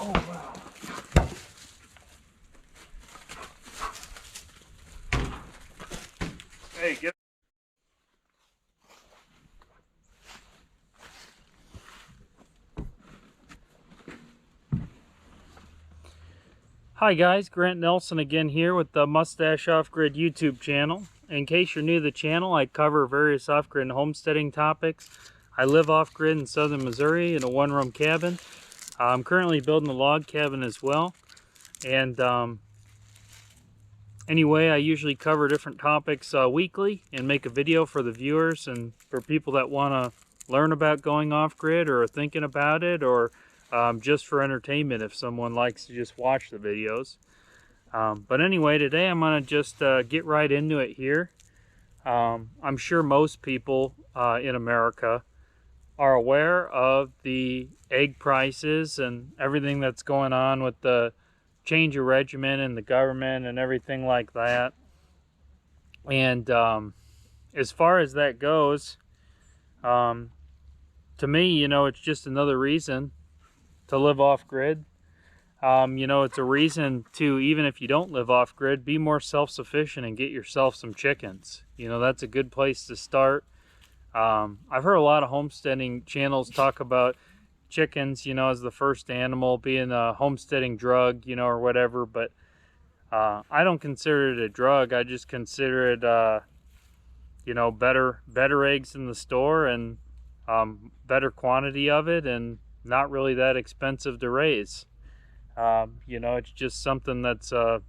Oh, wow. Hey, get. Hi guys, Grant Nelson again here with the Mustache Off-Grid YouTube channel. In case you're new to the channel, I cover various off-grid and homesteading topics. I live off-grid in southern Missouri in a one-room cabin. I'm currently building a log cabin as well. And anyway, I usually cover different topics weekly and make a video for the viewers and for people that want to learn about going off-grid or are thinking about it, or just for entertainment if someone likes to just watch the videos. But anyway, today I'm going to just get right into it here. I'm sure most people in America are aware of the egg prices and everything that's going on with the change of regimen and the government and everything like that. And as far as that goes, to me, you know, it's just another reason to live off-grid. You know, it's a reason to, even if you don't live off-grid, be more self-sufficient and get yourself some chickens. You know, that's a good place to start. I've heard a lot of homesteading channels talk about chickens, you know, as the first animal, being a homesteading drug, you know, or whatever, but I don't consider it a drug. I just consider it, you know, better eggs in the store, and better quantity of it, and not really that expensive to raise. You know, it's just something that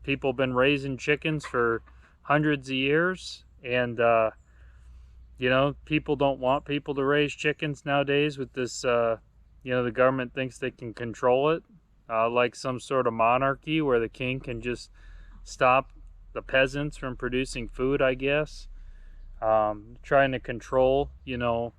people have been raising chickens for hundreds of years, and you know, people don't want people to raise chickens nowadays with this, you know, the government thinks they can control it, like some sort of monarchy where the king can just stop the peasants from producing food, I guess. Trying to control, you know,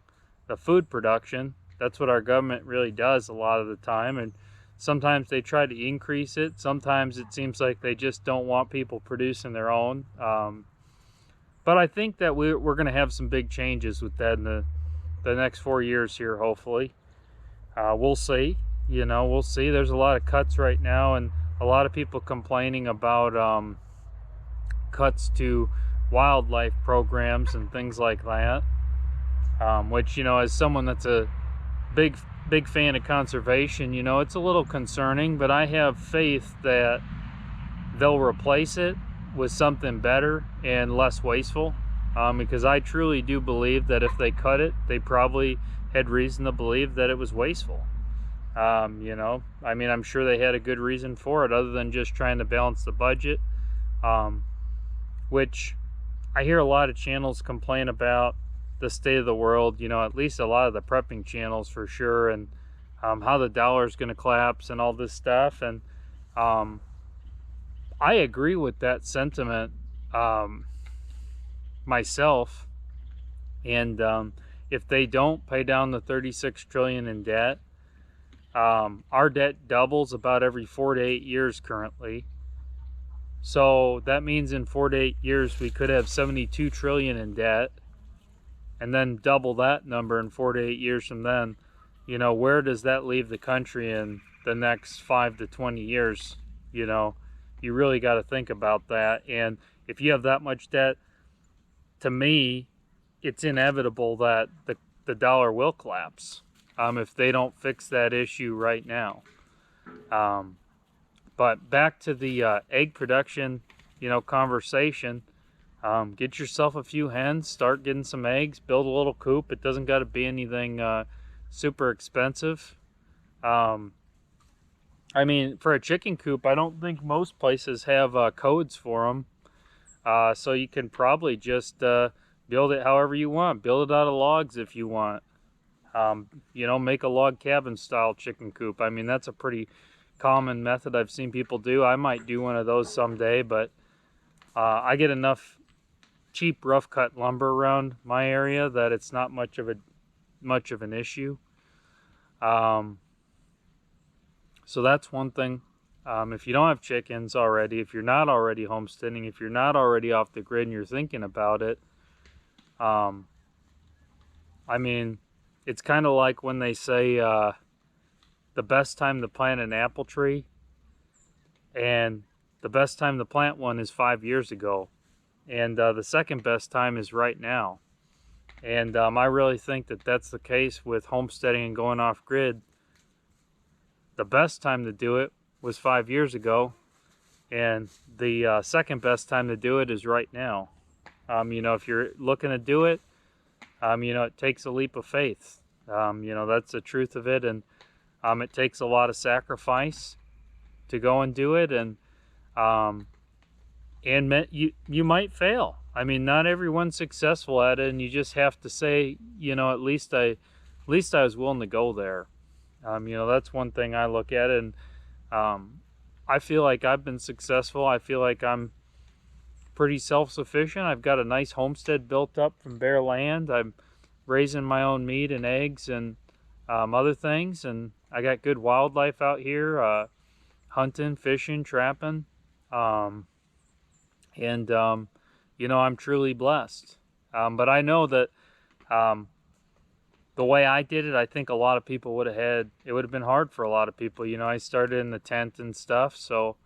the food production. That's what our government really does a lot of the time, and sometimes they try to increase it. Sometimes it seems like they just don't want people producing their own. But I think that we're going to have some big changes with that in the next 4 years here, hopefully. We'll see. You know, we'll see. There's a lot of cuts right now, and a lot of people complaining about cuts to wildlife programs and things like that. Which, you know, as someone that's a big fan of conservation, you know, it's a little concerning, but I have faith that they'll replace it with something better and less wasteful, because I truly do believe that if they cut it, they probably had reason to believe that it was wasteful. You know, I mean, I'm sure they had a good reason for it other than just trying to balance the budget, which I hear a lot of channels complain about the state of the world, you know, at least a lot of the prepping channels for sure, and how the dollar is going to collapse and all this stuff. And I agree with that sentiment myself. And if they don't pay down the 36 trillion in debt, our debt doubles about every 4 to 8 years currently. So that means in 4 to 8 years we could have 72 trillion in debt, and then double that number in 4 to 8 years from then. You know, where does that leave the country in the next 5 to 20 years? You know, you really got to think about that. And if you have that much debt, to me, it's inevitable that the dollar will collapse if they don't fix that issue right now. But back to the egg production, you know, conversation. Get yourself a few hens, start getting some eggs, build a little coop. It doesn't got to be anything super expensive. I mean, for a chicken coop, I don't think most places have codes for them. So you can probably just build it however you want. Build it out of logs if you want. You know, make a log cabin style chicken coop. I mean, that's a pretty common method I've seen people do. I might do one of those someday, but I get enough cheap rough cut lumber around my area that it's not much of an issue. So that's one thing. If you don't have chickens already, if you're not already homesteading, if you're not already off the grid and you're thinking about it, I mean, it's kind of like when they say the best time to plant an apple tree, and the best time to plant one is 5 years ago, and the second best time is right now. And I really think that that's the case with homesteading and going off grid. The best time to do it was 5 years ago, and the second best time to do it is right now. You know, if you're looking to do it, you know, it takes a leap of faith. You know, that's the truth of it, and it takes a lot of sacrifice to go and do it, and you might fail. I mean, not everyone's successful at it, and you just have to say, you know, at least I was willing to go there. You know, that's one thing I look at, and I feel like I've been successful. I feel like I'm pretty self-sufficient. I've got a nice homestead built up from bare land. I'm raising my own meat and eggs and other things, and I got good wildlife out here, hunting, fishing, trapping, and you know, I'm truly blessed. But I know that the way I did it, I think a lot of people would have been hard for a lot of people. You know, I started in the tent and stuff, so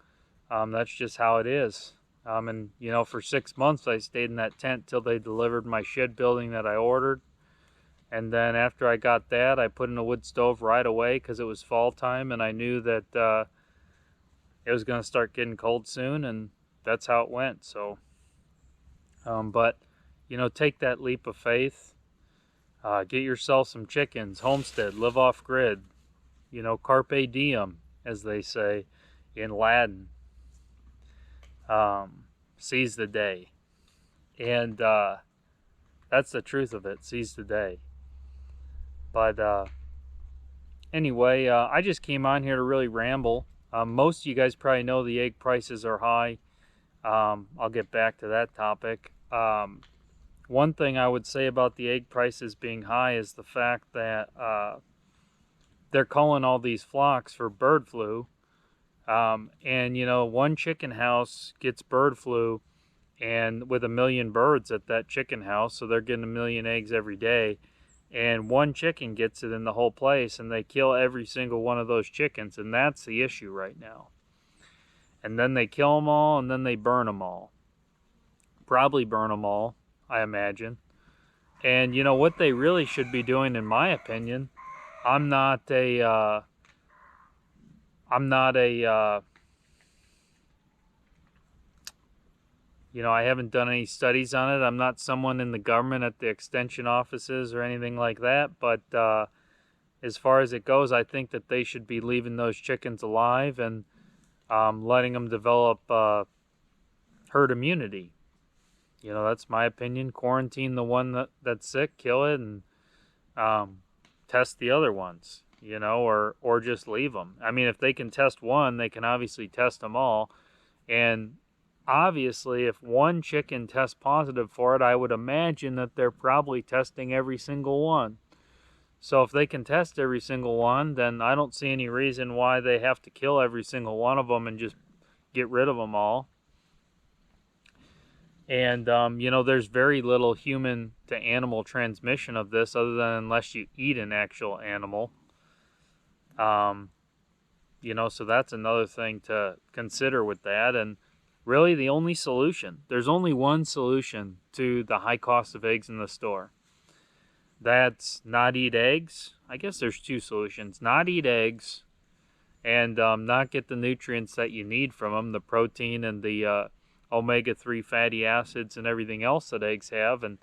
that's just how it is. And you know, for 6 months I stayed in that tent till they delivered my shed building that I ordered. And then after I got that, I put in a wood stove right away because it was fall time, and I knew that it was going to start getting cold soon, and that's how it went. So, but you know, take that leap of faith. Get yourself some chickens, homestead, live off grid. You know, carpe diem, as they say in Latin. Seize the day. And that's the truth of it, seize the day. But anyway, I just came on here to really ramble. Most of you guys probably know the egg prices are high. I'll get back to that topic. One thing I would say about the egg prices being high is the fact that they're calling all these flocks for bird flu. And you know, one chicken house gets bird flu, and with 1 million birds at that chicken house, so they're getting 1 million eggs every day, and one chicken gets it in the whole place, and they kill every single one of those chickens, and that's the issue right now. And then they kill them all, and then they burn them all. Probably burn them all, I imagine. And you know what they really should be doing, in my opinion, I'm not a you know, I haven't done any studies on it. I'm not someone in the government at the extension offices or anything like that. But as far as it goes, I think that they should be leaving those chickens alive and letting them develop herd immunity. You know, that's my opinion. Quarantine the one that's sick, kill it, and test the other ones. You know, or just leave them. I mean, if they can test one, they can obviously test them all. And obviously, if one chicken tests positive for it, I would imagine that they're probably testing every single one. So if they can test every single one, then I don't see any reason why they have to kill every single one of them and just get rid of them all. And, you know, there's very little human to animal transmission of this, other than unless you eat an actual animal. You know, so that's another thing to consider with that. And really the only solution, there's only one solution to the high cost of eggs in the store. That's not eat eggs. I guess there's two solutions: not eat eggs, and not get the nutrients that you need from them, the protein and the omega-3 fatty acids and everything else that eggs have. And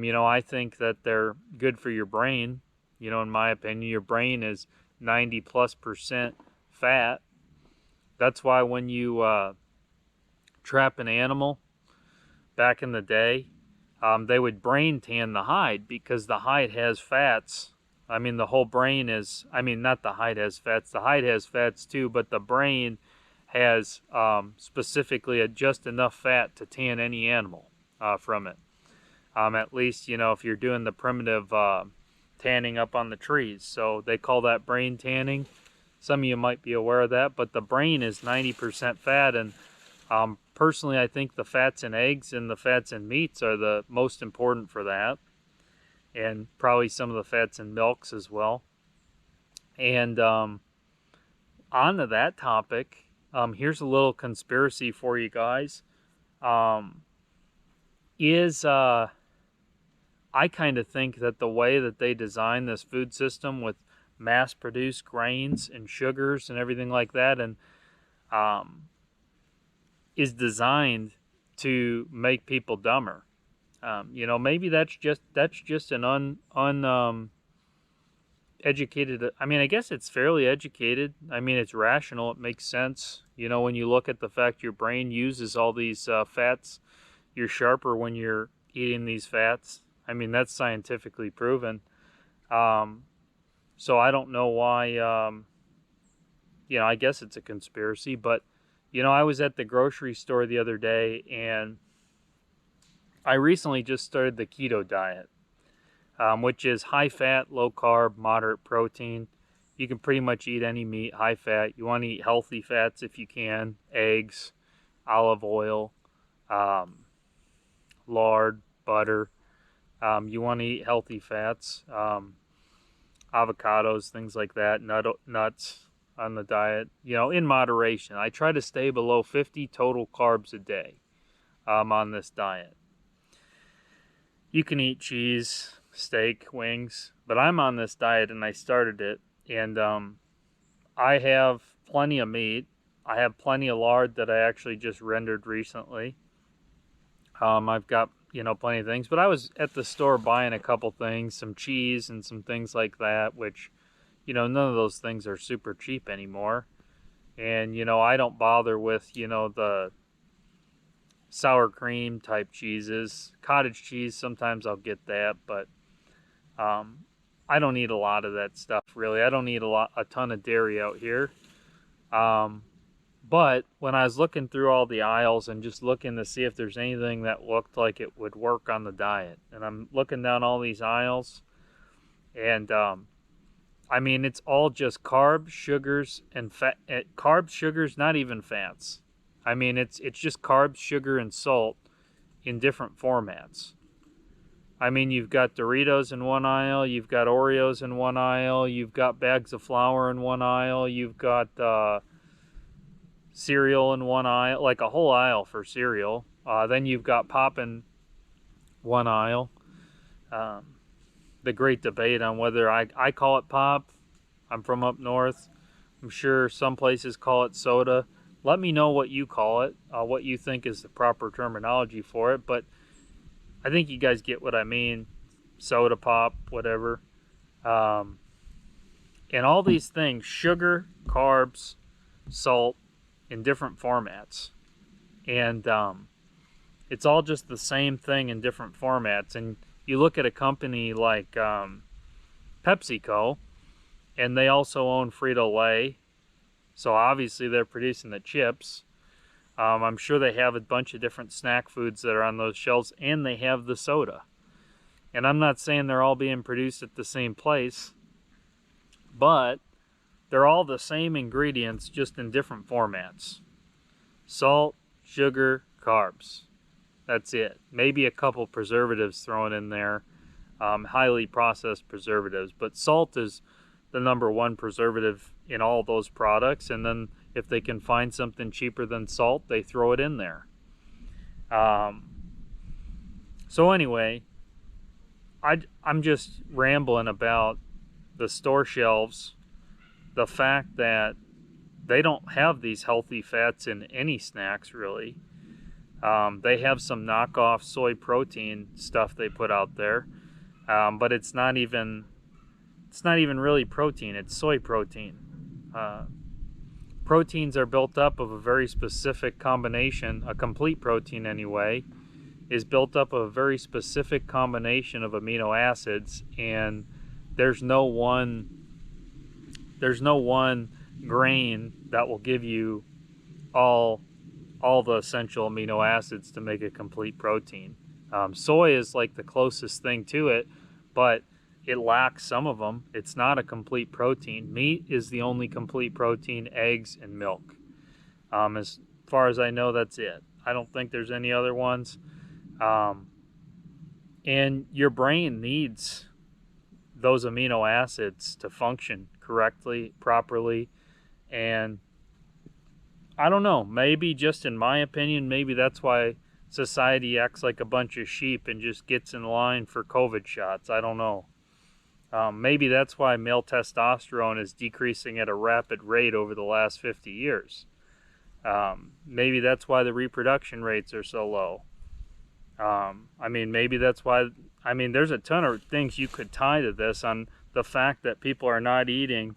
you know, I think that they're good for your brain. You know, in my opinion, your brain is 90+% fat. That's why when you trap an animal back in the day, they would brain tan the hide, because the hide has fats. I mean, the whole brain is, I mean, not the hide has fats, the hide has fats too, but the brain has specifically just enough fat to tan any animal from it. At least, you know, if you're doing the primitive tanning up on the trees. So they call that brain tanning. Some of you might be aware of that, but the brain is 90% fat. And personally, I think the fats in eggs and the fats in meats are the most important for that. And probably some of the fats in milks as well. And on to that topic, here's a little conspiracy for you guys. I kind of think that the way that they designed this food system with mass-produced grains and sugars and everything like that, and is designed to make people dumber. You know, maybe that's just an educated. I mean, I guess it's fairly educated. I mean, it's rational. It makes sense. You know, when you look at the fact your brain uses all these fats, you're sharper when you're eating these fats. I mean, that's scientifically proven. So I don't know why, you know, I guess it's a conspiracy, but, you know, I was at the grocery store the other day, and I recently just started the keto diet, which is high fat, low carb, moderate protein. You can pretty much eat any meat, high fat. You want to eat healthy fats if you can, eggs, olive oil, lard, butter. You want to eat healthy fats, avocados, things like that, nuts on the diet, you know, in moderation. I try to stay below 50 total carbs a day on this diet. You can eat cheese, steak, wings, but I'm on this diet and I started it, and I have plenty of meat. I have plenty of lard that I actually just rendered recently. I've got, you know, plenty of things, but I was at the store buying a couple things, some cheese and some things like that, which, you know, none of those things are super cheap anymore. And, you know, I don't bother with, you know, the sour cream type cheeses. Cottage cheese, sometimes I'll get that, but I don't eat a lot of that stuff, really. I don't eat a ton of dairy out here. But when I was looking through all the aisles and just looking to see if there's anything that looked like it would work on the diet, and I'm looking down all these aisles, and I mean, it's all just carbs, sugars, and fat. Carbs, sugars, not even fats. I mean, it's just carbs, sugar, and salt in different formats. I mean, you've got Doritos in one aisle, you've got Oreos in one aisle, you've got bags of flour in one aisle, you've got cereal in one aisle, like a whole aisle for cereal. Then you've got pop in one aisle. The great debate on whether I call it pop. I'm from up north. I'm sure some places call it soda. Let me know what you call it, what you think is the proper terminology for it. But I think you guys get what I mean. Soda pop, whatever. And all these things, sugar, carbs, salt, in different formats. And it's all just the same thing in different formats. And you look at a company like PepsiCo, and they also own Frito-Lay. So obviously they're producing the chips. I'm sure they have a bunch of different snack foods that are on those shelves, and they have the soda. And I'm not saying they're all being produced at the same place, but they're all the same ingredients, just in different formats. Salt, sugar, carbs. That's it. Maybe a couple preservatives thrown in there, highly processed preservatives. But salt is the #1 preservative in all those products. And then if they can find something cheaper than salt, they throw it in there. So anyway, I'm just rambling about the store shelves. The fact that they don't have these healthy fats in any snacks, really. They have some knockoff soy protein stuff they put out there, but it's not even really protein. It's soy protein. Proteins are built up of a very specific combination. A complete protein, anyway, is built up of a very specific combination of amino acids, and there's no one grain that will give you all the essential amino acids to make a complete protein. Soy is like the closest thing to it, but it lacks some of them. It's not a complete protein. Meat is the only complete protein, eggs and milk. As far as I know, that's it. I don't think there's any other ones. And your brain needs those amino acids to function correctly, properly. And I don't know, maybe, just in my opinion, maybe that's why society acts like a bunch of sheep and just gets in line for COVID shots. I don't know. Maybe that's why male testosterone is decreasing at a rapid rate over the last 50 years. Maybe that's why the reproduction rates are so low. I mean, maybe that's why, I mean, there's a ton of things you could tie to this, on the fact that people are not eating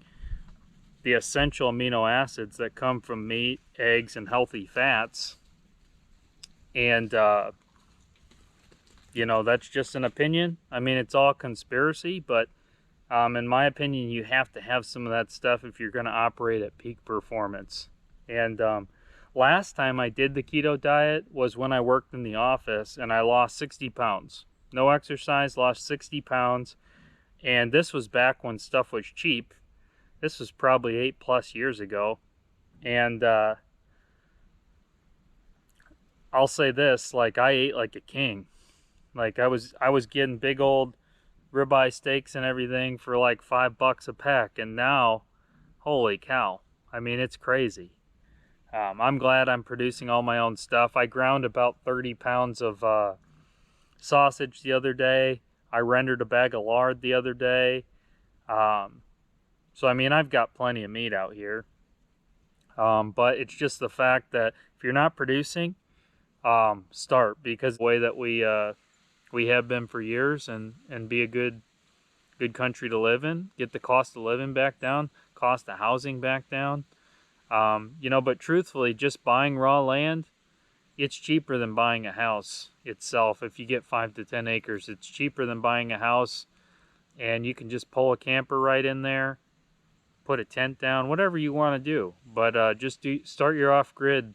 the essential amino acids that come from meat, eggs, and healthy fats. And, you know, that's just an opinion. I mean, it's all conspiracy, but in my opinion, you have to have some of that stuff if you're going to operate at peak performance. And last time I did the keto diet was when I worked in the office, and I lost 60 pounds. No exercise, lost 60 pounds. And this was back when stuff was cheap. This was probably 8+ years ago. And I'll say this, like, I ate like a king. Like, I was getting big old ribeye steaks and everything for like $5 a pack, and now, holy cow, I mean, it's crazy. I'm glad I'm producing all my own stuff. I ground about 30 pounds of sausage the other day. I rendered a bag of lard the other day. So I mean, I've got plenty of meat out here. But it's just the fact that if you're not producing, start, because the way that we have been for years, and be a good country to live in, get the cost of living back down, cost of housing back down. You know, but truthfully, just buying raw land, it's cheaper than buying a house itself. If you get 5 to 10 acres, it's cheaper than buying a house, and you can just pull a camper right in there, put a tent down, whatever you want to do. But just start your off-grid,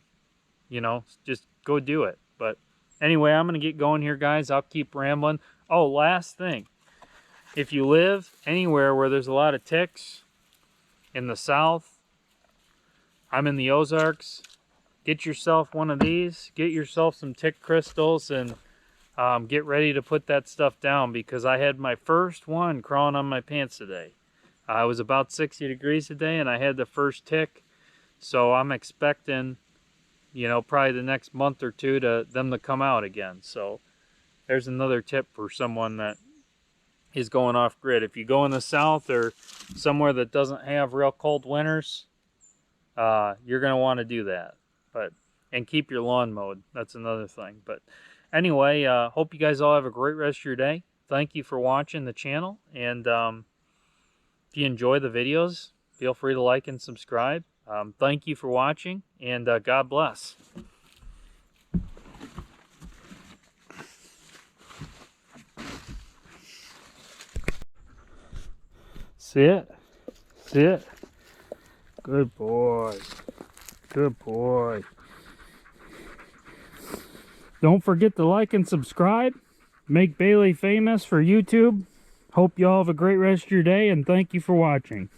you know, just go do it. But anyway, I'm going to get going here, guys. I'll keep rambling. Oh, last thing. If you live anywhere where there's a lot of ticks, in the south, I'm in the Ozarks, get yourself one of these. Get yourself some tick crystals, and get ready to put that stuff down, because I had my first one crawling on my pants today. It was about 60 degrees today, and I had the first tick. So I'm expecting, you know, probably the next month or two them to come out again. So there's another tip for someone that is going off grid. If you go in the south or somewhere that doesn't have real cold winters, you're going to want to do that. And keep your lawn mowed. That's another thing. But anyway, hope you guys all have a great rest of your day. Thank you for watching the channel. And if you enjoy the videos, feel free to like and subscribe. Thank you for watching, and God bless. Sit. Sit. Good boy. Good boy. Don't forget to like and subscribe. Make Bailey famous for YouTube. Hope you all have a great rest of your day, and thank you for watching.